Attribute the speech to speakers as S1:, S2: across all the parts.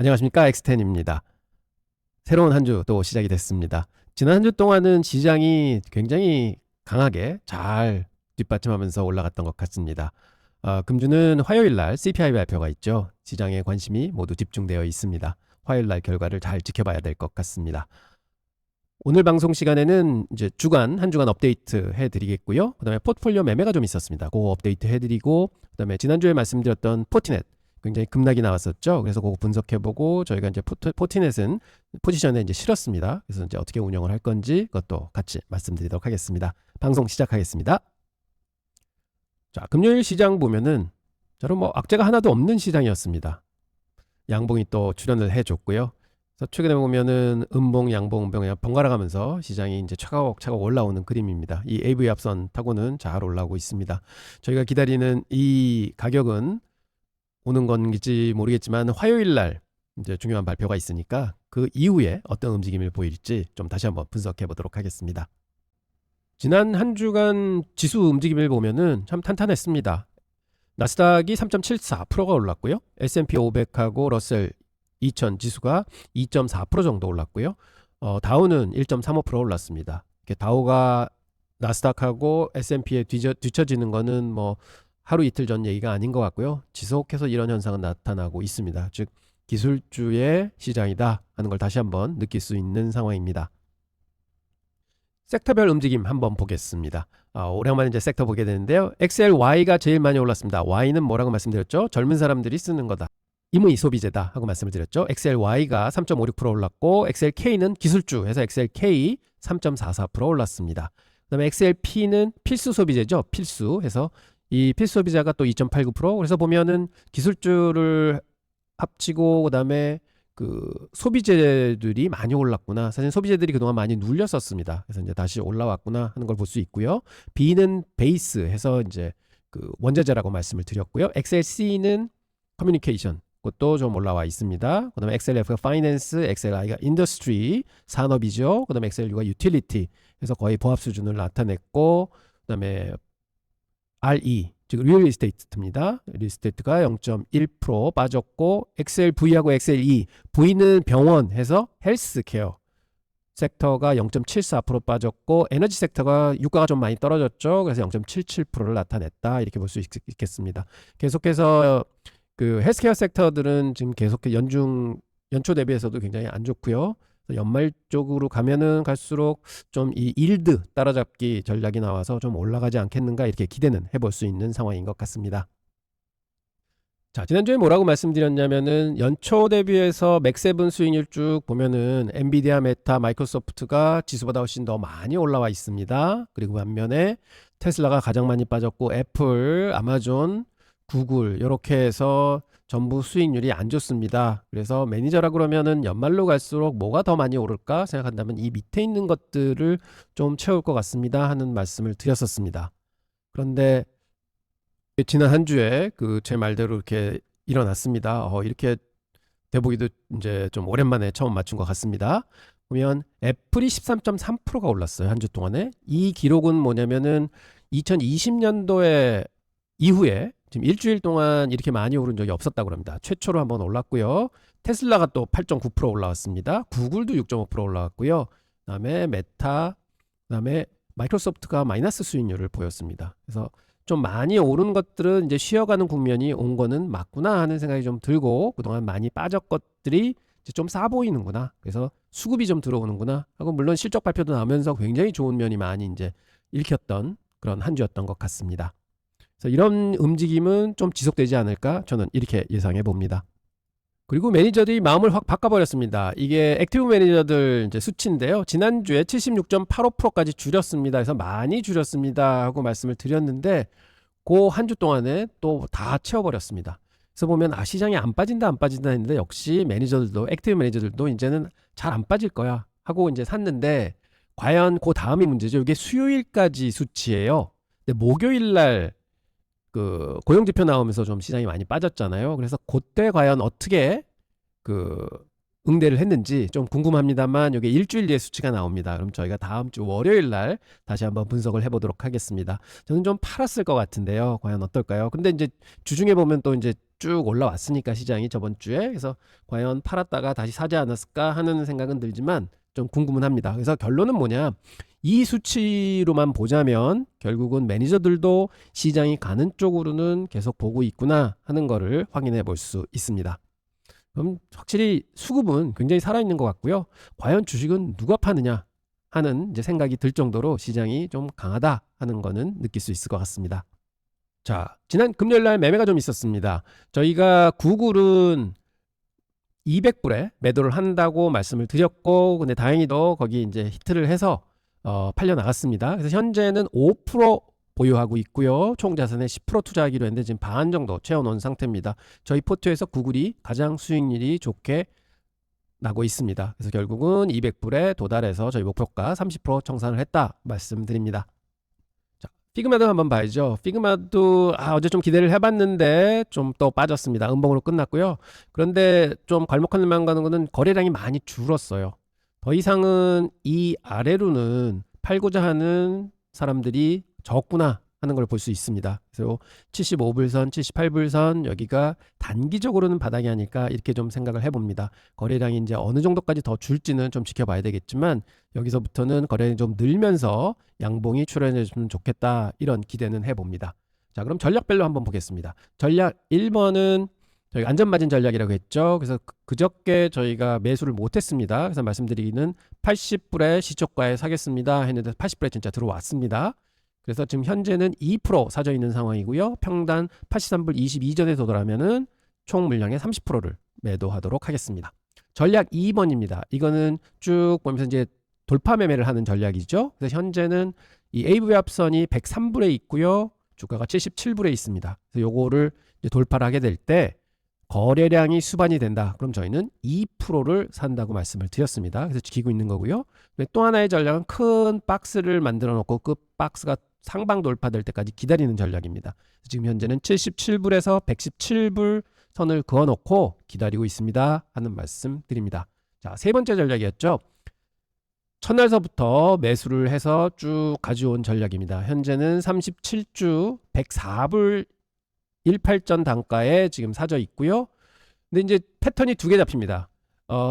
S1: 안녕하십니까, 엑스텐입니다. 새로운 한 주 또 시작이 됐습니다. 지난 한 주 동안은 시장이 굉장히 강하게 잘 뒷받침하면서 올라갔던 것 같습니다. 금주는 화요일 날 CPI 발표가 있죠. 시장의 관심이 모두 집중되어 있습니다. 화요일 날 결과를 잘 지켜봐야 될 것 같습니다. 오늘 방송 시간에는 이제 한 주간 업데이트 해드리겠고요. 그다음에 포트폴리오 매매가 좀 있었습니다. 그거 업데이트 해드리고, 그다음에 지난주에 말씀드렸던 포티넷 굉장히 급락이 나왔었죠. 그래서 그거 분석해보고 저희가 이제 포티넷은 포지션에 이제 실었습니다. 그래서 이제 어떻게 운영을 할 건지 그것도 같이 말씀드리도록 하겠습니다. 방송 시작하겠습니다. 자, 금요일 시장 보면은 저는 뭐 악재가 하나도 없는 시장이었습니다. 양봉이 또 출현을 해줬고요. 그래서 최근에 보면은 음봉, 양봉, 음봉이 번갈아 가면서 시장이 이제 차곡차곡 올라오는 그림입니다. 이 AV 합선 타고는 잘 올라오고 있습니다. 저희가 기다리는 이 가격은 오는 건지 모르겠지만 화요일 날 이제 중요한 발표가 있으니까 그 이후에 어떤 움직임을 보일지 좀 다시 한번 분석해 보도록 하겠습니다. 지난 한 주간 지수 움직임을 보면은 참 탄탄했습니다. 나스닥이 3.74%가 올랐고요. S&P 500하고 러셀 2000 지수가 2.4% 정도 올랐고요. 다우는 1.35% 올랐습니다. 다우가 나스닥하고 S&P에 뒤처지는 거는 뭐 하루 이틀 전 얘기가 아닌 것 같고요. 지속해서 이런 현상은 나타나고 있습니다. 즉 기술주의 시장이다 하는 걸 다시 한번 느낄 수 있는 상황입니다. 섹터별 움직임 한번 보겠습니다. 오랜만에 이제 섹터 보게 되는데요. XLY가 제일 많이 올랐습니다. Y는 뭐라고 말씀드렸죠? 젊은 사람들이 쓰는 거다. 임의 소비재다 하고 말씀을 드렸죠. XLY가 3.56% 올랐고 XLK는 기술주 해서 XLK 3.44% 올랐습니다. 그 다음에 XLP는 필수 소비재죠. 필수 해서 이 필수 소비자가 또 2.89%. 그래서 보면은 기술주를 합치고 그다음에 그 소비재들이 많이 올랐구나. 사실 소비재들이 그동안 많이 눌렸었습니다. 그래서 이제 다시 올라왔구나 하는 걸 볼 수 있고요. B는 베이스 해서 이제 그 원자재라고 말씀을 드렸고요. XLC는 커뮤니케이션 그것도 좀 올라와 있습니다. 그다음에 XLF가 파이낸스, XLI가 인더스트리 산업이죠. 그다음에 XLU가 유틸리티 해서 거의 보합 수준을 나타냈고, 그다음에 RE 즉 리얼 이스테이트입니다. 리얼 이스테이트가 0.1% 빠졌고, XLV하고 XLE, V는 병원 해서 헬스케어 섹터가 0.74% 빠졌고, 에너지 sek터가 유가가 좀 많이 떨어졌죠. 그래서 0.77%를 나타냈다 이렇게 볼 수 있겠습니다. 계속해서 그 헬스케어 섹터들은 지금 계속 연초 대비해서도 굉장히 안 좋고요. 연말 쪽으로 가면은 갈수록 좀 이 일드 따라잡기 전략이 나와서 좀 올라가지 않겠는가 이렇게 기대는 해볼 수 있는 상황인 것 같습니다. 자, 지난주에 뭐라고 말씀드렸냐면은 연초 대비해서 맥세븐 수익률 쭉 보면은 엔비디아, 메타, 마이크로소프트가 지수보다 훨씬 더 많이 올라와 있습니다. 그리고 반면에 테슬라가 가장 많이 빠졌고, 애플, 아마존, 구글 이렇게 해서 전부 수익률이 안 좋습니다. 그래서 매니저라 그러면은 연말로 갈수록 뭐가 더 많이 오를까 생각한다면 이 밑에 있는 것들을 좀 채울 것 같습니다 하는 말씀을 드렸었습니다. 그런데 지난 한 주에 그 제 말대로 이렇게 일어났습니다. 이렇게 대보기도 이제 좀 오랜만에 처음 맞춘 것 같습니다. 보면 애플이 13.3%가 올랐어요. 한 주 동안에. 이 기록은 뭐냐면은 2020년도에 이후에 지금 일주일 동안 이렇게 많이 오른 적이 없었다고 합니다. 최초로 한번 올랐고요. 테슬라가 또 8.9% 올라왔습니다. 구글도 6.5% 올라왔고요. 그다음에 메타, 그다음에 마이크로소프트가 마이너스 수익률을 보였습니다. 그래서 좀 많이 오른 것들은 이제 쉬어가는 국면이 온 거는 맞구나 하는 생각이 좀 들고, 그동안 많이 빠졌 것들이 이제 좀 싸 보이는구나. 그래서 수급이 좀 들어오는구나 하고, 물론 실적 발표도 나오면서 굉장히 좋은 면이 많이 이제 읽혔던 그런 한 주였던 것 같습니다. 그래서 이런 움직임은 좀 지속되지 않을까 저는 이렇게 예상해 봅니다. 그리고 매니저들이 마음을 확 바꿔버렸습니다. 이게 액티브 매니저들 이제 수치인데요. 지난주에 76.85%까지 줄였습니다. 그래서 많이 줄였습니다 하고 말씀을 드렸는데, 그 한 주 동안에 또 다 채워버렸습니다. 그래서 보면 시장이 안 빠진다 했는데, 역시 매니저들도, 액티브 매니저들도 이제는 잘 안 빠질 거야 하고 이제 샀는데, 과연 그 다음이 문제죠. 이게 수요일까지 수치예요. 근데 목요일 날 그 고용지표 나오면서 좀 시장이 많이 빠졌잖아요. 그래서 그때 과연 어떻게 그 응대를 했는지 좀 궁금합니다만, 이게 일주일 뒤에 수치가 나옵니다. 그럼 저희가 다음 주 월요일 날 다시 한번 분석을 해보도록 하겠습니다. 저는 좀 팔았을 것 같은데요. 과연 어떨까요? 근데 이제 주중에 보면 또 이제 쭉 올라왔으니까 시장이 저번 주에. 그래서 과연 팔았다가 다시 사지 않았을까 하는 생각은 들지만 좀 궁금은 합니다. 그래서 결론은 뭐냐, 이 수치로만 보자면 결국은 매니저들도 시장이 가는 쪽으로는 계속 보고 있구나 하는 거를 확인해 볼 수 있습니다. 그럼 확실히 수급은 굉장히 살아있는 것 같고요. 과연 주식은 누가 파느냐 하는 이제 생각이 들 정도로 시장이 좀 강하다 하는 거는 느낄 수 있을 것 같습니다. 자, 지난 금요일 날 매매가 좀 있었습니다. 저희가 구글은 200불에 매도를 한다고 말씀을 드렸고, 근데 다행히도 거기 이제 히트를 해서 팔려 나갔습니다. 그래서 현재는 5% 보유하고 있고요. 총 자산의 10% 투자하기로 했는데 지금 반 정도 채워놓은 상태입니다. 저희 포트에서 구글이 가장 수익률이 좋게 나고 있습니다. 그래서 결국은 200불에 도달해서 저희 목표가 30% 청산을 했다 말씀드립니다. 자, 피그마도 한번 봐야죠. 피그마도 어제 좀 기대를 해봤는데 좀 또 빠졌습니다. 음봉으로 끝났고요. 그런데 좀 괄목할 만한 거는 거래량이 많이 줄었어요. 더 이상은 이 아래로는 팔고자 하는 사람들이 적구나 하는 걸 볼 수 있습니다. 그래서 75불선, 78불선 여기가 단기적으로는 바닥이 아닐까 이렇게 좀 생각을 해봅니다. 거래량이 이제 어느 정도까지 더 줄지는 좀 지켜봐야 되겠지만 여기서부터는 거래량이 좀 늘면서 양봉이 출현해주면 좋겠다 이런 기대는 해봅니다. 자, 그럼 전략별로 한번 보겠습니다. 전략 1번은 저희 안전마진 전략이라고 했죠. 그래서 그저께 저희가 매수를 못했습니다. 그래서 말씀드리기는 80불에 시초가에 사겠습니다 했는데 80불에 진짜 들어왔습니다. 그래서 지금 현재는 2% 사져 있는 상황이고요. 평단 83불 22전에 도달하면은 총 물량의 30%를 매도하도록 하겠습니다. 전략 2번입니다. 이거는 쭉 보면서 이제 돌파 매매를 하는 전략이죠. 그래서 현재는 이 AV 합선이 103불에 있고요. 주가가 77불에 있습니다. 그래서 요거를 이제 돌파를 하게 될 때 거래량이 수반이 된다. 그럼 저희는 2%를 산다고 말씀을 드렸습니다. 그래서 지키고 있는 거고요. 또 하나의 전략은 큰 박스를 만들어 놓고 그 박스가 상방 돌파될 때까지 기다리는 전략입니다. 지금 현재는 77불에서 117불 선을 그어 놓고 기다리고 있습니다 하는 말씀 드립니다. 자, 세 번째 전략이었죠. 첫날서부터 매수를 해서 쭉 가져온 전략입니다. 현재는 37주 104불 18전 단가에 지금 사져 있고요. 근데 이제 패턴이 두 개 잡힙니다.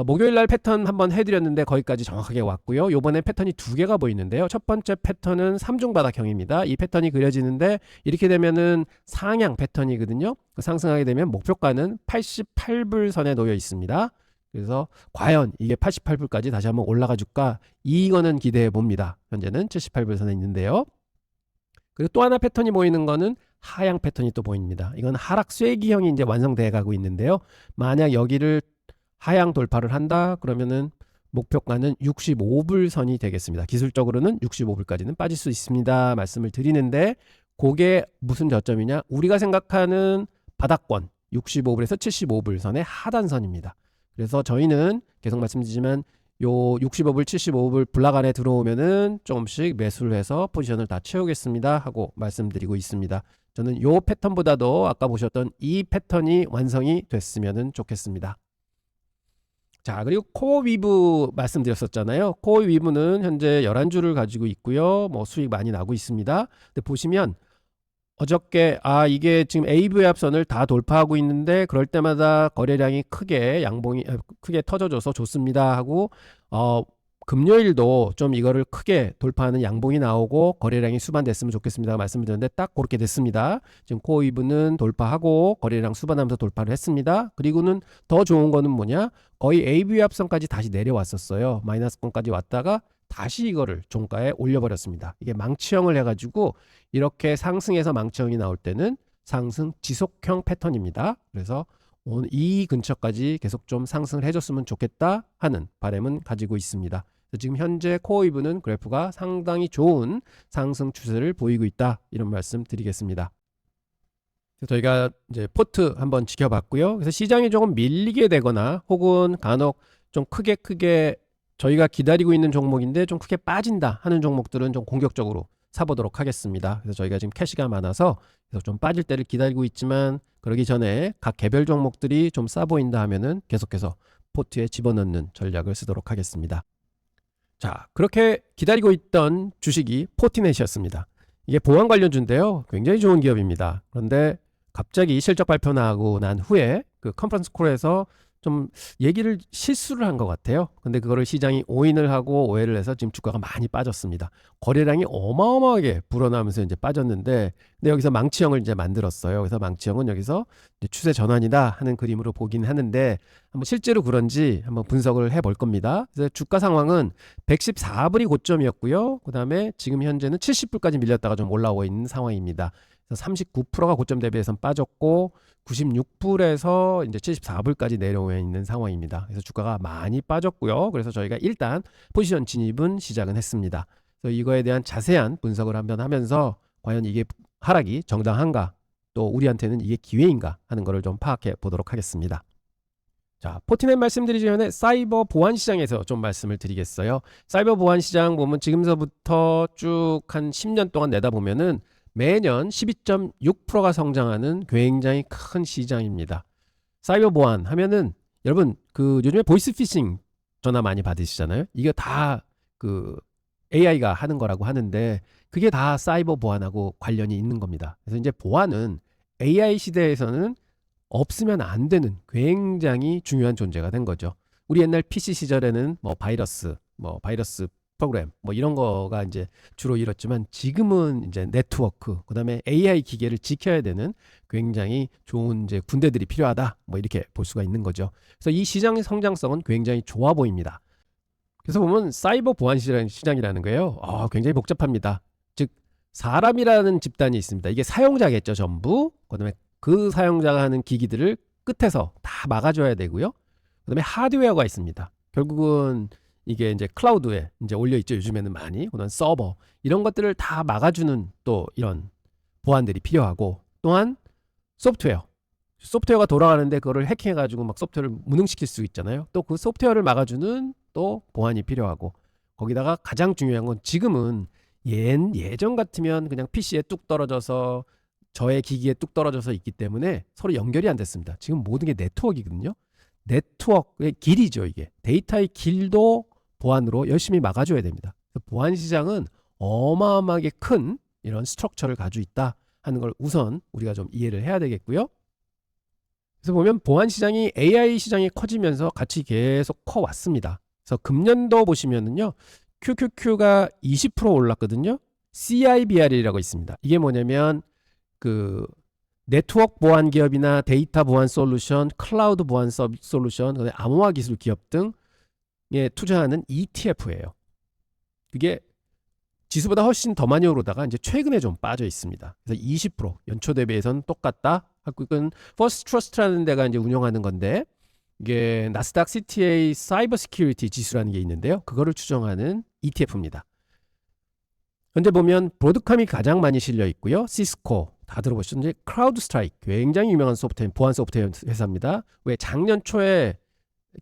S1: 목요일 날 패턴 한번 해드렸는데 거기까지 정확하게 왔고요. 요번에 패턴이 두 개가 보이는데요. 첫 번째 패턴은 삼중바닥형입니다. 이 패턴이 그려지는데 이렇게 되면은 상향 패턴이거든요. 상승하게 되면 목표가는 88불 선에 놓여 있습니다. 그래서 과연 이게 88불까지 다시 한번 올라가 줄까? 이거는 기대해 봅니다. 현재는 78불 선에 있는데요. 그리고 또 하나 패턴이 보이는 거는 하향 패턴이 또 보입니다. 이건 하락 쐐기형이 이제 완성돼 가고 있는데요. 만약 여기를 하향 돌파를 한다 그러면은 목표가는 65불 선이 되겠습니다. 기술적으로는 65불까지는 빠질 수 있습니다 말씀을 드리는데, 그게 무슨 저점이냐, 우리가 생각하는 바닥권 65불에서 75불 선의 하단선입니다. 그래서 저희는 계속 말씀드리지만 요 65불 75불 블락 안에 들어오면은 조금씩 매수를 해서 포지션을 다 채우겠습니다 하고 말씀드리고 있습니다. 저는 요 패턴보다도 아까 보셨던 이 패턴이 완성이 됐으면 좋겠습니다. 자, 그리고 코어 위브 말씀드렸었잖아요. 코어 위브는 현재 11주를 가지고 있고요. 뭐 수익 많이 나고 있습니다. 근데 보시면 어저께 이게 지금 AV 합선을 다 돌파하고 있는데 그럴 때마다 거래량이 크게 양봉이 크게 터져줘서 좋습니다 하고 금요일도 좀 이거를 크게 돌파하는 양봉이 나오고 거래량이 수반됐으면 좋겠습니다 말씀을 드렸는데 딱 그렇게 됐습니다. 지금 코어 위브는 돌파하고 거래량 수반하면서 돌파를 했습니다. 그리고는 더 좋은 거는 뭐냐, 거의 AV 합선까지 다시 내려왔었어요. 마이너스권까지 왔다가 다시 이거를 종가에 올려버렸습니다. 이게 망치형을 해가지고 이렇게 상승해서 망치형이 나올 때는 상승 지속형 패턴입니다. 그래서 오늘 이 근처까지 계속 좀 상승을 해줬으면 좋겠다 하는 바람은 가지고 있습니다. 지금 현재 코어 위브는 그래프가 상당히 좋은 상승 추세를 보이고 있다 이런 말씀 드리겠습니다. 저희가 이제 포트 한번 지켜봤고요. 그래서 시장이 조금 밀리게 되거나 혹은 간혹 좀 크게 저희가 기다리고 있는 종목인데 좀 크게 빠진다 하는 종목들은 좀 공격적으로 사보도록 하겠습니다. 그래서 저희가 지금 캐시가 많아서 그래서 좀 빠질 때를 기다리고 있지만 그러기 전에 각 개별 종목들이 좀 싸 보인다 하면은 계속해서 포트에 집어넣는 전략을 쓰도록 하겠습니다. 자, 그렇게 기다리고 있던 주식이 포티넷이었습니다. 이게 보안 관련주인데요. 굉장히 좋은 기업입니다. 그런데 갑자기 실적 발표 나고 난 후에 그 컨퍼런스 콜에서 좀 얘기를 실수를 한 것 같아요. 근데 그거를 시장이 오인을 하고 오해를 해서 지금 주가가 많이 빠졌습니다. 거래량이 어마어마하게 불어나면서 이제 빠졌는데, 근데 여기서 망치형을 이제 만들었어요. 그래서 망치형은 여기서 이제 추세 전환이다 하는 그림으로 보긴 하는데, 한번 실제로 그런지 한번 분석을 해볼 겁니다. 그래서 주가 상황은 114불이 고점이었고요. 그 다음에 지금 현재는 70불까지 밀렸다가 좀 올라오고 있는 상황입니다. 그래서 39%가 고점 대비해서는 빠졌고 96불에서 이제 74불까지 내려오고 있는 상황입니다. 그래서 주가가 많이 빠졌고요. 그래서 저희가 일단 포지션 진입은 시작은 했습니다. 그래서 이거에 대한 자세한 분석을 한번 하면서 과연 이게 하락이 정당한가, 또 우리한테는 이게 기회인가 하는 것을 좀 파악해 보도록 하겠습니다. 자, 포티넷 말씀드리기 전에 사이버 보안 시장에서 좀 말씀을 드리겠어요. 사이버 보안 시장 보면 지금서부터 쭉 한 10년 동안 내다보면은 매년 12.6%가 성장하는 굉장히 큰 시장입니다. 사이버 보안 하면은 여러분 그 요즘에 보이스피싱 전화 많이 받으시잖아요. 이게 다 그 AI가 하는 거라고 하는데 그게 다 사이버 보안하고 관련이 있는 겁니다. 그래서 이제 보안은 AI 시대에서는 없으면 안 되는 굉장히 중요한 존재가 된 거죠. 우리 옛날 PC 시절에는 뭐 바이러스 프로그램 뭐 이런 거가 이제 주로 이뤘지만 지금은 이제 네트워크, 그다음에 AI 기계를 지켜야 되는 굉장히 좋은 이제 군대들이 필요하다. 뭐 이렇게 볼 수가 있는 거죠. 그래서 이 시장의 성장성은 굉장히 좋아 보입니다. 그래서 보면 사이버 보안 시장이라는 거예요. 굉장히 복잡합니다. 즉 사람이라는 집단이 있습니다. 이게 사용자겠죠, 전부. 그다음에 그 사용자가 하는 기기들을 끝에서 다 막아줘야 되고요. 그다음에 하드웨어가 있습니다. 결국은 이게 이제 클라우드에 이제 올려 있죠. 요즘에는 많이. 그다음 서버 이런 것들을 다 막아주는 또 이런 보안들이 필요하고, 또한 소프트웨어가 돌아가는데 그거를 해킹해가지고 막 소프트웨어를 무능시킬 수 있잖아요. 또 그 소프트웨어를 막아주는 또 보안이 필요하고, 거기다가 가장 중요한 건 지금은 예전 같으면 그냥 PC에 뚝 떨어져서 저의 기기에 뚝 떨어져서 있기 때문에 서로 연결이 안 됐습니다. 지금 모든 게 네트워크이거든요. 네트워크의 길이죠. 이게 데이터의 길도 보안으로 열심히 막아줘야 됩니다. 보안 시장은 어마어마하게 큰 이런 스트럭처를 가지고 있다 하는 걸 우선 우리가 좀 이해를 해야 되겠고요. 그래서 보면 보안 시장이 AI 시장이 커지면서 같이 계속 커왔습니다. 그래서 금년도 보시면은요, QQQ가 20% 올랐거든요. CIBR이라고 있습니다. 이게 뭐냐면 그 네트워크 보안 기업이나 데이터 보안 솔루션, 클라우드 보안 솔루션, 암호화 기술 기업 등에 투자하는 ETF예요. 그게 지수보다 훨씬 더 많이 오르다가 이제 최근에 좀 빠져 있습니다. 그래서 20% 연초 대비해서는 똑같다. 이건 퍼스트 트러스트라는 데가 이제 운영하는 건데, 이게 나스닥 CTA 사이버 시큐리티 지수라는 게 있는데요. 그거를 추정하는 ETF입니다. 현재 보면 브로드컴이 가장 많이 실려 있고요. 시스코 다 들어보셨는지, 크라우드 스트라이크 굉장히 유명한 소프트웨어, 보안 소프트웨어 회사입니다. 왜 작년 초에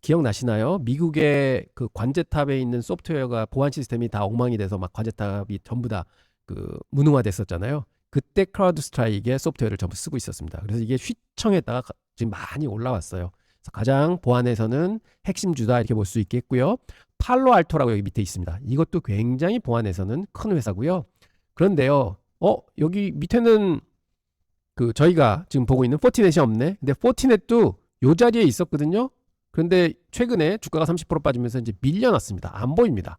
S1: 기억나시나요? 미국의 그 관제탑에 있는 소프트웨어가 보안 시스템이 다 엉망이 돼서 막 관제탑이 전부 다 그 무능화됐었잖아요. 그때 크라우드 스트라이크의 소프트웨어를 전부 쓰고 있었습니다. 그래서 이게 휘청했다가 지금 많이 올라왔어요. 그래서 가장 보안에서는 핵심주다 이렇게 볼 수 있겠고요. 팔로알토라고 여기 밑에 있습니다. 이것도 굉장히 보안에서는 큰 회사고요. 그런데요, 여기 밑에는 그 저희가 지금 보고 있는 포티넷이 없네. 근데 포티넷도 요 자리에 있었거든요. 그런데 최근에 주가가 30% 빠지면서 이제 밀려났습니다. 안 보입니다.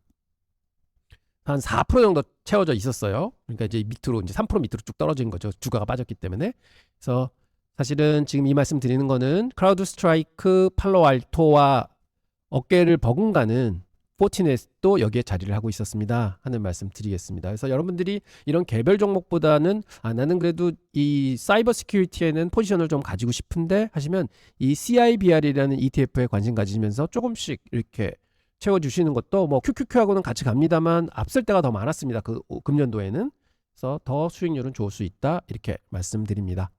S1: 한 4% 정도 채워져 있었어요. 그러니까 이제 밑으로 이제 3% 밑으로 쭉 떨어진 거죠. 주가가 빠졌기 때문에. 그래서 사실은 지금 이 말씀 드리는 거는 크라우드 스트라이크, 팔로알토와 어깨를 버금가는 포티넷도 여기에 자리를 하고 있었습니다 하는 말씀 드리겠습니다. 그래서 여러분들이 이런 개별 종목보다는 나는 그래도 이 사이버 시큐리티에는 포지션을 좀 가지고 싶은데 하시면 이 CIBR이라는 ETF에 관심 가지면서 조금씩 이렇게 채워주시는 것도, 뭐 QQQ하고는 같이 갑니다만 앞설 때가 더 많았습니다. 그 금년도에는. 그래서 더 수익률은 좋을 수 있다 이렇게 말씀드립니다.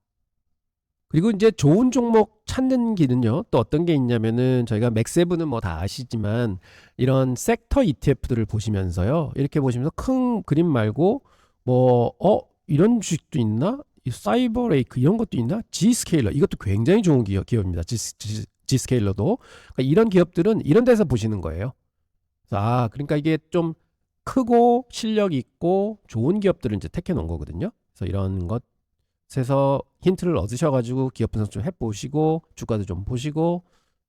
S1: 그리고 이제 좋은 종목 찾는 길은요, 또 어떤 게 있냐면은, 저희가 맥세브는 뭐 다 아시지만 이런 섹터 ETF들을 보시면서요, 이렇게 보시면서 큰 그림 말고 뭐 이런 주식도 있나? 이 사이버레이크 이런 것도 있나? G스케일러 이것도 굉장히 좋은 기업입니다. G스케일러도. 그러니까 이런 기업들은 이런 데서 보시는 거예요. 그러니까 이게 좀 크고 실력 있고 좋은 기업들을 이제 택해 놓은 거거든요. 그래서 이런 것 이것에서 힌트를 얻으셔가지고 기업 분석 좀 해보시고 주가도 좀 보시고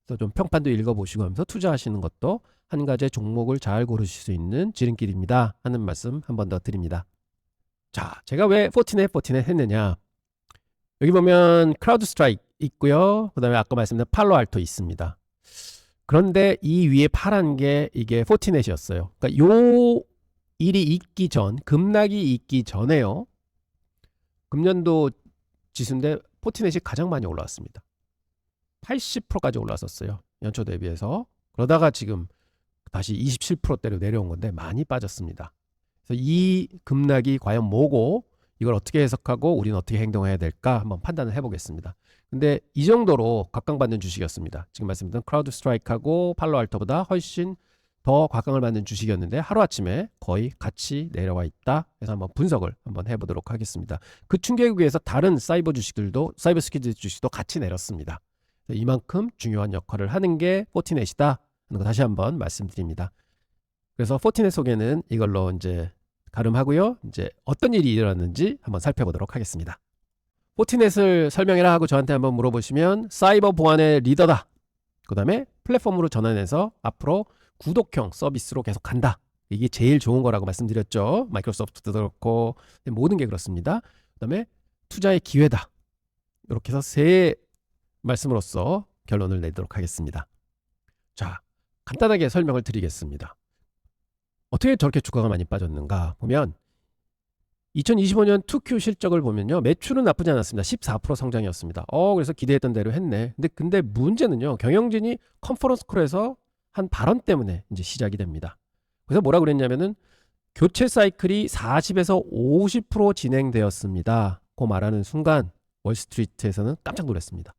S1: 또 좀 평판도 읽어보시고 하면서 투자하시는 것도 한 가지의 종목을 잘 고르실 수 있는 지름길입니다 하는 말씀 한 번 더 드립니다. 자, 제가 왜 포티넷 했느냐. 여기 보면 크라우드 스트라이크 있고요. 그 다음에 아까 말씀드린 팔로알토 있습니다. 그런데 이 위에 파란 게 이게 포티넷이었어요. 그러니까 요 일이 있기 전, 급락이 있기 전에요. 금년도 지수인데 포티넷이 가장 많이 올라왔습니다. 80%까지 올라왔었어요. 연초 대비해서. 그러다가 지금 다시 27%대로 내려온 건데 많이 빠졌습니다. 그래서 이 급락이 과연 뭐고 이걸 어떻게 해석하고 우리는 어떻게 행동해야 될까 한번 판단을 해보겠습니다. 근데 이 정도로 각광받는 주식이었습니다. 지금 말씀드린 크라우드 스트라이크하고 팔로알토보다 훨씬 더 각광을 받는 주식이었는데 하루아침에 거의 같이 내려와 있다. 그래서 한번 분석을 한번 해보도록 하겠습니다. 그 충격에 의해서 다른 사이버 주식들도 사이버 스키즈 주식도 같이 내렸습니다. 이만큼 중요한 역할을 하는 게 포티넷이다 하는 거 다시 한번 말씀드립니다. 그래서 포티넷 속에는 이걸로 이제 가름하고요. 이제 어떤 일이 일어났는지 한번 살펴보도록 하겠습니다. 포티넷을 설명해라 하고 저한테 한번 물어보시면 사이버 보안의 리더다. 그 다음에 플랫폼으로 전환해서 앞으로 구독형 서비스로 계속 간다. 이게 제일 좋은 거라고 말씀드렸죠. 마이크로소프트도 그렇고 모든 게 그렇습니다. 그 다음에 투자의 기회다. 이렇게 해서 세 말씀으로써 결론을 내도록 하겠습니다. 자, 간단하게 설명을 드리겠습니다. 어떻게 저렇게 주가가 많이 빠졌는가 보면 2025년 2Q 실적을 보면요. 매출은 나쁘지 않았습니다. 14% 성장이었습니다. 그래서 기대했던 대로 했네. 근데 문제는요. 경영진이 컨퍼런스 콜에서 한 발언 때문에 이제 시작이 됩니다. 그래서 뭐라 그랬냐면은 교체 사이클이 40에서 50% 진행되었습니다. 그 말하는 순간 월스트리트에서는 깜짝 놀랐습니다.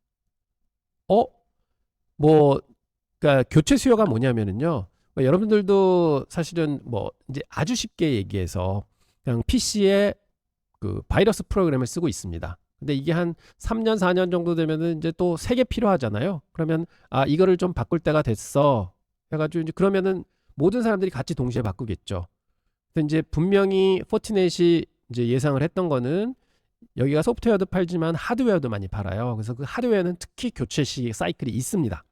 S1: 그러니까 교체 수요가 뭐냐면은요. 여러분들도 사실은 뭐 이제 아주 쉽게 얘기해서 그냥 PC에 그 바이러스 프로그램을 쓰고 있습니다. 근데 이게 한 3년, 4년 정도 되면은 이제 또 새 개 필요하잖아요. 그러면 이거를 좀 바꿀 때가 됐어. 해가지고 이제 그러면은 모든 사람들이 같이 동시에 바꾸겠죠. 근데 이제 분명히 포티넷이 이제 예상을 했던 거는 여기가 소프트웨어도 팔지만 하드웨어도 많이 팔아요. 그래서 그 하드웨어는 특히 교체 시 사이클이 있습니다.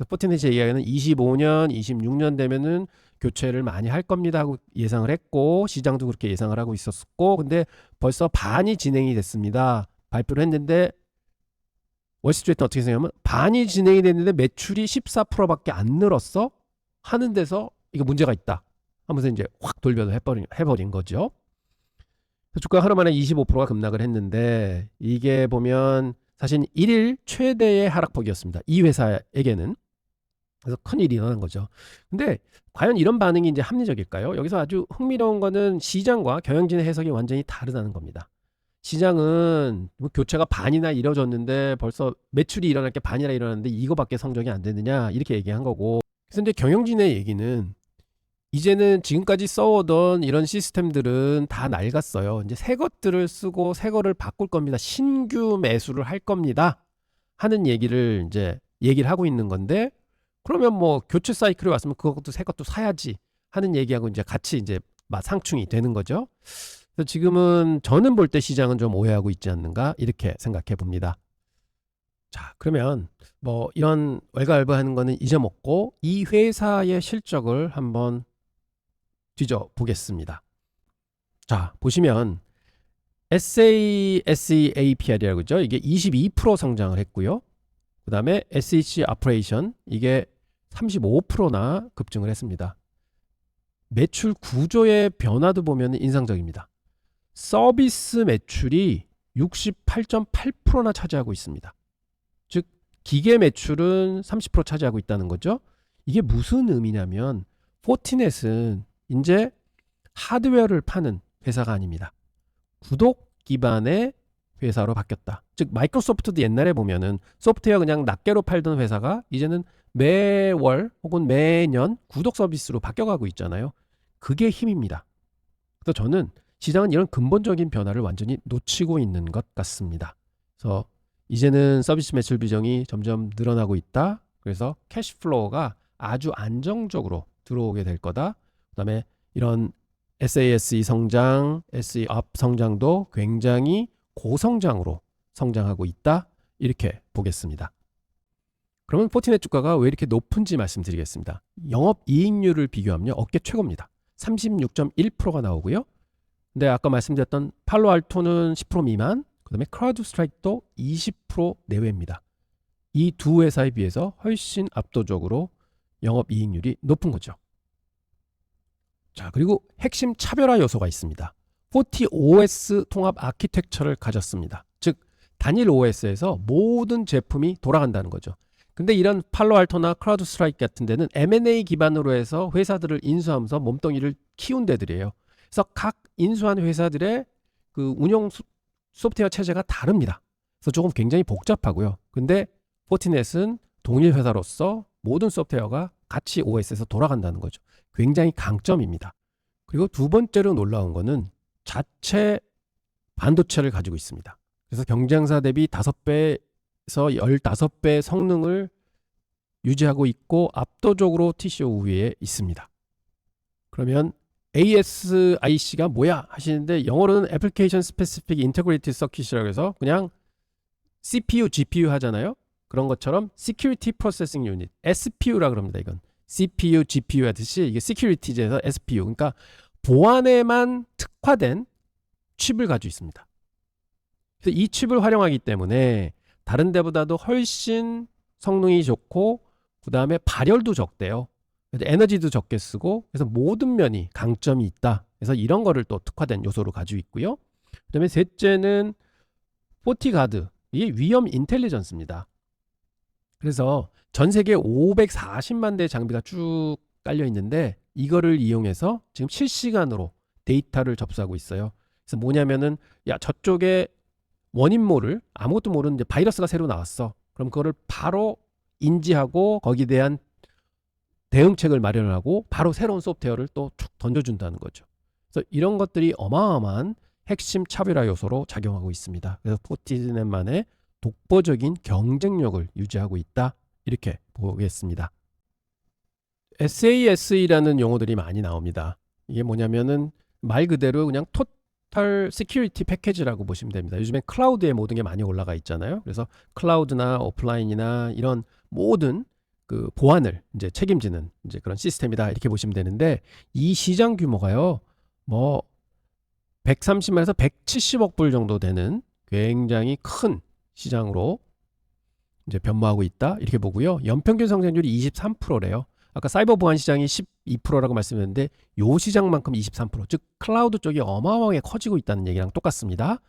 S1: 포티넷이 얘기하기는 25년, 26년 되면은 교체를 많이 할 겁니다 하고 예상을 했고 시장도 그렇게 예상을 하고 있었고 근데 벌써 반이 진행이 됐습니다. 발표를 했는데 월스트리트는 어떻게 생각하면 반이 진행이 됐는데 매출이 14%밖에 안 늘었어? 하는 데서 이거 문제가 있다 하면서 이제 확 돌변을 해버린 거죠. 주가가 하루 만에 25%가 급락을 했는데 이게 보면 사실 1일 최대의 하락폭이었습니다. 이 회사에게는. 그래서 큰일이 일어난 거죠. 근데 과연 이런 반응이 이제 합리적일까요? 여기서 아주 흥미로운 거는 시장과 경영진의 해석이 완전히 다르다는 겁니다. 시장은 뭐 교체가 반이나 이뤄졌는데 벌써 매출이 일어날 게 반이나 일어났는데 이거밖에 성적이 안 되느냐 이렇게 얘기한 거고 그래서 이제 경영진의 얘기는 이제는 지금까지 써오던 이런 시스템들은 다 낡았어요. 이제 새 것들을 쓰고 새 거를 바꿀 겁니다. 신규 매수를 할 겁니다. 하는 얘기를 하고 있는 건데 그러면 뭐 교체 사이클이 왔으면 그것도 새 것도 사야지 하는 얘기하고 이제 같이 이제 상충이 되는 거죠. 그래서 지금은 저는 볼 때 시장은 좀 오해하고 있지 않는가 이렇게 생각해 봅니다. 자, 그러면 뭐 이런 왈가왈부하는 거는 잊어먹고 이 회사의 실적을 한번 뒤져 보겠습니다. 자, 보시면 SASEAPR이라고 그죠? 이게 22% 성장을 했고요. 그 다음에 SH 오퍼레이션 이게 35%나 급증을 했습니다. 매출 구조의 변화도 보면 인상적입니다. 서비스 매출이 68.8%나 차지하고 있습니다. 즉 기계 매출은 30% 차지하고 있다는 거죠. 이게 무슨 의미냐면 포티넷은 이제 하드웨어를 파는 회사가 아닙니다. 구독 기반의 회사로 바뀌었다. 즉 마이크로소프트도 옛날에 보면은 소프트웨어 그냥 낱개로 팔던 회사가 이제는 매월 혹은 매년 구독 서비스로 바뀌어가고 있잖아요. 그게 힘입니다. 그래서 저는 시장은 이런 근본적인 변화를 완전히 놓치고 있는 것 같습니다. 그래서 이제는 서비스 매출 비중이 점점 늘어나고 있다. 그래서 캐시플로우가 아주 안정적으로 들어오게 될 거다. 그 다음에 이런 SASE 성장, SE업 성장도 굉장히 고성장으로 성장하고 있다. 이렇게 보겠습니다. 그러면 포티넷 주가가 왜 이렇게 높은지 말씀드리겠습니다. 영업이익률을 비교하면 업계 최고입니다. 36.1%가 나오고요. 근데 아까 말씀드렸던 팔로알토는 10% 미만, 그 다음에 크라우드 스트라이크도 20% 내외입니다. 이 두 회사에 비해서 훨씬 압도적으로 영업이익률이 높은 거죠. 자, 그리고 핵심 차별화 요소가 있습니다. FortiOS 통합 아키텍처를 가졌습니다. 즉 단일 OS에서 모든 제품이 돌아간다는 거죠. 근데 이런 팔로알토나 크라우드 스트라이크 같은 데는 M&A 기반으로 해서 회사들을 인수하면서 몸뚱이를 키운 데들이에요. 그래서 각 인수한 회사들의 그 운영 소프트웨어 체제가 다릅니다. 그래서 조금 굉장히 복잡하고요. 근데 포티넷은 동일 회사로서 모든 소프트웨어가 같이 OS에서 돌아간다는 거죠. 굉장히 강점입니다. 그리고 두 번째로 놀라운 거는 자체 반도체를 가지고 있습니다. 그래서 경쟁사 대비 5배에서 15배 성능을 유지하고 있고 압도적으로 TCO 우위에 있습니다. 그러면 ASIC가 뭐야 하시는데 영어로는 Application Specific Integrated Circuit이라고 해서 그냥 CPU, GPU 하잖아요. 그런 것처럼 Security Processing Unit, SPU라 그럽니다. 이건 CPU, GPU 하듯이 이게 Security에서 SPU, 그러니까 보안에만 특화된 칩을 가지고 있습니다. 그래서 이 칩을 활용하기 때문에 다른 데보다도 훨씬 성능이 좋고 그 다음에 발열도 적대요. 에너지도 적게 쓰고 그래서 모든 면이 강점이 있다. 그래서 이런 거를 또 특화된 요소로 가지고 있고요. 그 다음에 셋째는 포티가드, 이게 위험 인텔리전스입니다. 그래서 전 세계 540만 대 장비가 쭉 깔려 있는데 이거를 이용해서 지금 실시간으로 데이터를 접수하고 있어요. 그래서 뭐냐면은 야 저쪽에 원인모를 아무것도 모르는데 바이러스가 새로 나왔어. 그럼 그거를 바로 인지하고 거기에 대한 대응책을 마련하고 바로 새로운 소프트웨어를 또 툭 던져준다는 거죠. 그래서 이런 것들이 어마어마한 핵심 차별화 요소로 작용하고 있습니다. 그래서 포티넷만의 독보적인 경쟁력을 유지하고 있다. 이렇게 보겠습니다. SASE라는 용어들이 많이 나옵니다. 이게 뭐냐면은 말 그대로 그냥 토탈 시큐리티 패키지라고 보시면 됩니다. 요즘에 클라우드에 모든 게 많이 올라가 있잖아요. 그래서 클라우드나 오프라인이나 이런 모든 그 보안을 이제 책임지는 이제 그런 시스템이다 이렇게 보시면 되는데 이 시장 규모가요 뭐 130만에서 170억 불 정도 되는 굉장히 큰 시장으로 이제 변모하고 있다 이렇게 보고요. 연평균 성장률이 23%래요. 아까 사이버 보안 시장이 12%라고 말씀드렸는데 요 시장만큼 23%, 즉 클라우드 쪽이 어마어마하게 커지고 있다는 얘기랑 똑같습니다.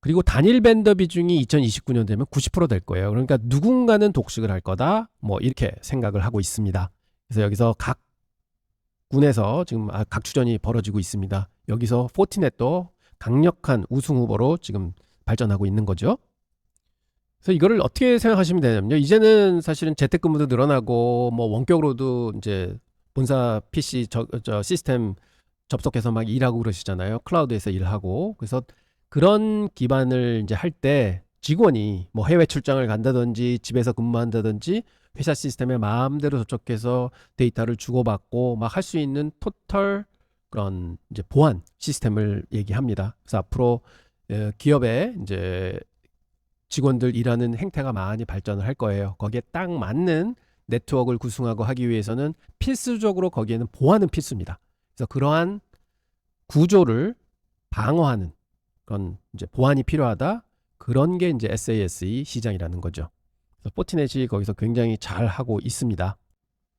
S1: 그리고 단일 벤더 비중이 2029년 되면 90%될 거예요. 그러니까 누군가는 독식을 할 거다. 뭐 이렇게 생각을 하고 있습니다. 그래서 여기서 각 군에서 지금 각추전이 벌어지고 있습니다. 여기서 포티넷도 강력한 우승 후보로 지금 발전하고 있는 거죠. 그래서 이거를 어떻게 생각하시면 되냐면요. 이제는 사실은 재택근무도 늘어나고 뭐 원격으로도 이제 본사 PC 시스템 접속해서 막 일하고 그러시잖아요. 클라우드에서 일하고. 그래서 그런 기반을 이제 할 때 직원이 뭐 해외 출장을 간다든지 집에서 근무한다든지 회사 시스템에 마음대로 접촉해서 데이터를 주고받고 막 할 수 있는 토탈 그런 이제 보안 시스템을 얘기합니다. 그래서 앞으로 기업에 이제 직원들 일하는 행태가 많이 발전을 할 거예요. 거기에 딱 맞는 네트워크를 구성하고 하기 위해서는 필수적으로 거기에는 보안은 필수입니다. 그래서 그러한 구조를 방어하는 그런 이제 보안이 필요하다. 그런 게 이제 SASE 시장이라는 거죠. 그래서 포티넷이 거기서 굉장히 잘 하고 있습니다.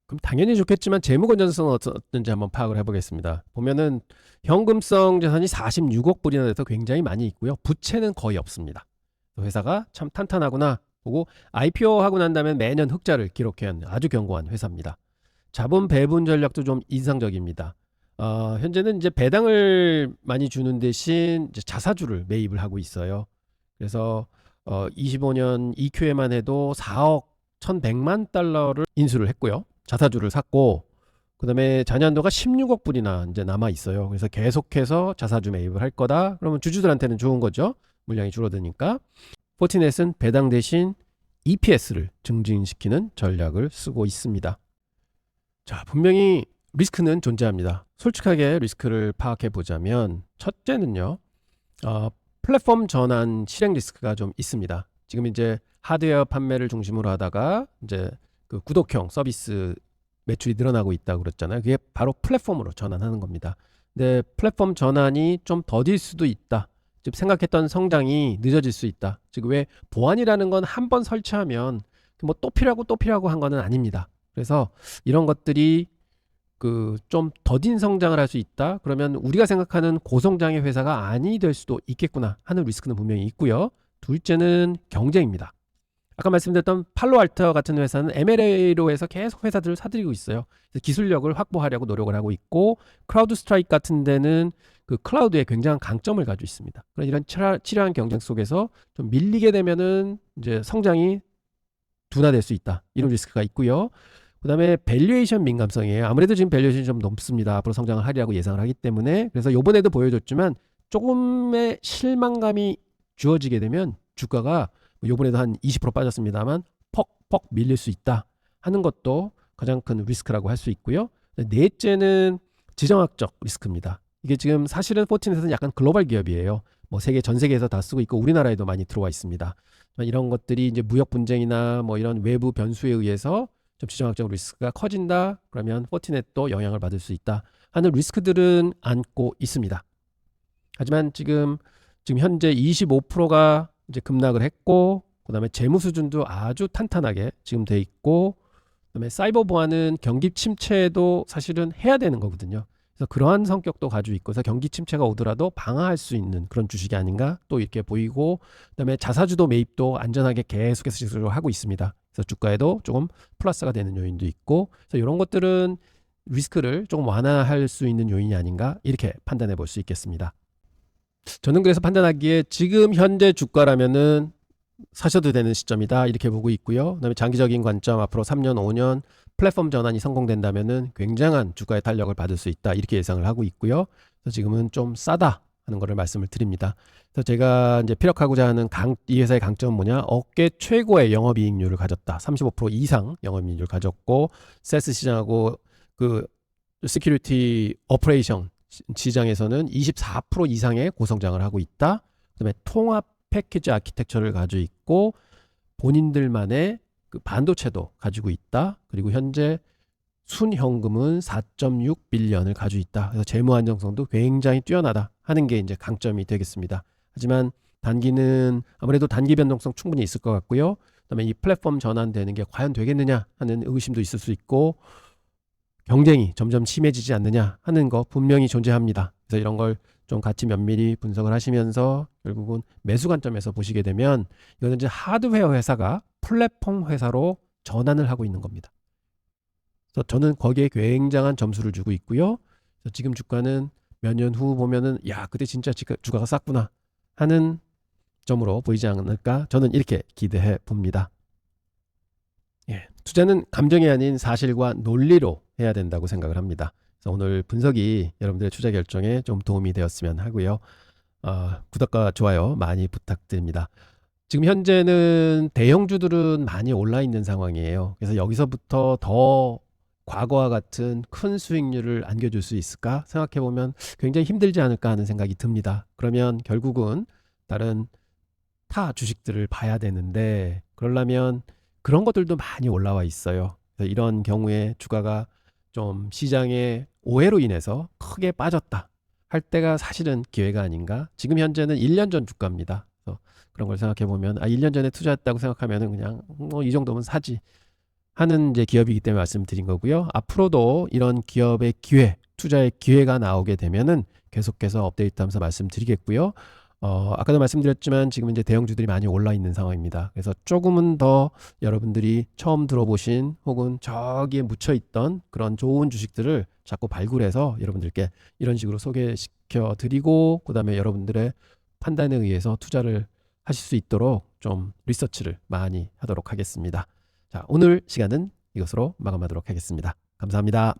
S1: 그럼 당연히 좋겠지만 재무 건전성은 어떤지 한번 파악을 해보겠습니다. 보면은 현금성 자산이 46억 불이나 돼서 굉장히 많이 있고요. 부채는 거의 없습니다. 회사가 참 탄탄하구나 보고 IPO 하고 난 다음에 매년 흑자를 기록해온 아주 견고한 회사입니다. 자본 배분 전략도 좀 인상적입니다. 현재는 이제 배당을 많이 주는 대신 이제 자사주를 매입을 하고 있어요. 그래서 25년 2Q에만 해도 4억 1,100만 달러를 인수를 했고요. 자사주를 샀고 그다음에 잔여한도가 16억 불이나 이제 남아 있어요. 그래서 계속해서 자사주 매입을 할 거다. 그러면 주주들한테는 좋은 거죠. 물량이 줄어드니까. 포티넷은 배당 대신 EPS를 증진시키는 전략을 쓰고 있습니다. 자, 분명히 리스크는 존재합니다. 솔직하게 리스크를 파악해 보자면 첫째는요. 플랫폼 전환 실행 리스크가 좀 있습니다. 지금 이제 하드웨어 판매를 중심으로 하다가 이제 그 구독형 서비스 매출이 늘어나고 있다고 그랬잖아요. 그게 바로 플랫폼으로 전환하는 겁니다. 근데 플랫폼 전환이 좀 더딜 수도 있다. 즉 생각했던 성장이 늦어질 수 있다. 즉 왜 보안이라는 건 한 번 설치하면 뭐 또 필요하고 한 거는 아닙니다. 그래서 이런 것들이 그 좀 더딘 성장을 할 수 있다. 그러면 우리가 생각하는 고성장의 회사가 아니 될 수도 있겠구나 하는 리스크는 분명히 있고요. 둘째는 경쟁입니다. 아까 말씀드렸던 팔로알토 같은 회사는 M&A로 해서 계속 회사들을 사들이고 있어요. 그래서 기술력을 확보하려고 노력을 하고 있고, 크라우드 스트라이크 같은 데는 그 클라우드에 굉장한 강점을 가지고 있습니다. 그런 이런 치열한 경쟁 속에서 좀 밀리게 되면은 이제 성장이 둔화될 수 있다. 이런 리스크가 있고요. 그 다음에 밸류에이션 민감성이에요. 아무래도 지금 밸류에이션이 좀 높습니다. 앞으로 성장을 하리라고 예상을 하기 때문에. 그래서 요번에도 보여줬지만 조금의 실망감이 주어지게 되면 주가가 요번에도 한 20% 빠졌습니다만 퍽퍽 밀릴 수 있다 하는 것도 가장 큰 리스크라고 할 수 있고요. 넷째는 지정학적 리스크입니다. 이게 지금 사실은 포티넷은 약간 글로벌 기업이에요. 뭐 전 세계에서 다 쓰고 있고 우리나라에도 많이 들어와 있습니다. 이런 것들이 이제 무역 분쟁이나 뭐 이런 외부 변수에 의해서 좀 지정학적 리스크가 커진다. 그러면 포티넷도 영향을 받을 수 있다 하는 리스크들은 안고 있습니다. 하지만 지금 현재 25%가 이제 급락을 했고, 그다음에 재무 수준도 아주 탄탄하게 지금 돼 있고, 그다음에 사이버 보안은 경기 침체도 사실은 해야 되는 거거든요. 그래서 그러한 성격도 가지고 있고, 그래서 경기 침체가 오더라도 방어할 수 있는 그런 주식이 아닌가 또 이렇게 보이고, 그다음에 자사주도 매입도 안전하게 계속해서 지속적으로 하고 있습니다. 그래서 주가에도 조금 플러스가 되는 요인도 있고, 그래서 이런 것들은 리스크를 조금 완화할 수 있는 요인이 아닌가 이렇게 판단해 볼 수 있겠습니다. 저는 그래서 판단하기에 지금 현재 주가라면은 사셔도 되는 시점이다 이렇게 보고 있고요. 그다음에 장기적인 관점 앞으로 3년, 5년 플랫폼 전환이 성공된다면은 굉장한 주가의 탄력을 받을 수 있다 이렇게 예상을 하고 있고요. 그래서 지금은 좀 싸다 하는 거를 말씀을 드립니다. 그래서 제가 이제 피력하고자 하는 이 회사의 강점은 뭐냐? 업계 최고의 영업이익률을 가졌다. 35% 이상 영업이익률을 가졌고, 세스 시장하고 그 시큐리티 오퍼레이션 시장에서는 24% 이상의 고성장을 하고 있다. 그다음에 통합 패키지 아키텍처를 가지고 있고, 본인들만의 그 반도체도 가지고 있다. 그리고 현재 순현금은 4.6 빌리언을 가지고 있다. 그래서 재무 안정성도 굉장히 뛰어나다 하는 게 이제 강점이 되겠습니다. 하지만 단기는 아무래도 단기 변동성 충분히 있을 것 같고요. 그다음에 이 플랫폼 전환되는 게 과연 되겠느냐 하는 의심도 있을 수 있고, 경쟁이 점점 심해지지 않느냐 하는 거 분명히 존재합니다. 그래서 이런 걸 좀 같이 면밀히 분석을 하시면서 결국은 매수 관점에서 보시게 되면 이거는 이제 하드웨어 회사가 플랫폼 회사로 전환을 하고 있는 겁니다. 그래서 저는 거기에 굉장한 점수를 주고 있고요. 그래서 지금 주가는 몇 년 후 보면은 야, 그때 진짜 주가가 쌌구나 하는 점으로 보이지 않을까? 저는 이렇게 기대해 봅니다. 예, 투자는 감정이 아닌 사실과 논리로 해야 된다고 생각을 합니다. 그래서 오늘 분석이 여러분들의 투자 결정에 좀 도움이 되었으면 하고요. 구독과 좋아요 많이 부탁드립니다. 지금 현재는 대형주들은 많이 올라 있는 상황이에요. 그래서 여기서부터 더 과거와 같은 큰 수익률을 안겨줄 수 있을까 생각해 보면 굉장히 힘들지 않을까 하는 생각이 듭니다. 그러면 결국은 다른 타 주식들을 봐야 되는데, 그러려면 그런 것들도 많이 올라와 있어요. 그래서 이런 경우에 주가가 좀 시장의 오해로 인해서 크게 빠졌다 할 때가 사실은 기회가 아닌가. 지금 현재는 1년 전 주가입니다. 그래서 그런 걸 생각해 보면 1년 전에 투자했다고 생각하면은 그냥 뭐 이 정도면 사지 하는 이제 기업이기 때문에 말씀드린 거고요. 앞으로도 이런 기업의 기회, 투자의 기회가 나오게 되면은 계속해서 업데이트하면서 말씀드리겠고요. 아까도 말씀드렸지만 지금 이제 대형주들이 많이 올라 있는 상황입니다. 그래서 조금은 더 여러분들이 처음 들어보신 혹은 저기에 묻혀 있던 그런 좋은 주식들을 자꾸 발굴해서 여러분들께 이런 식으로 소개시켜 드리고, 그다음에 여러분들의 판단에 의해서 투자를 하실 수 있도록 좀 리서치를 많이 하도록 하겠습니다. 자, 오늘 시간은 이것으로 마감하도록 하겠습니다. 감사합니다.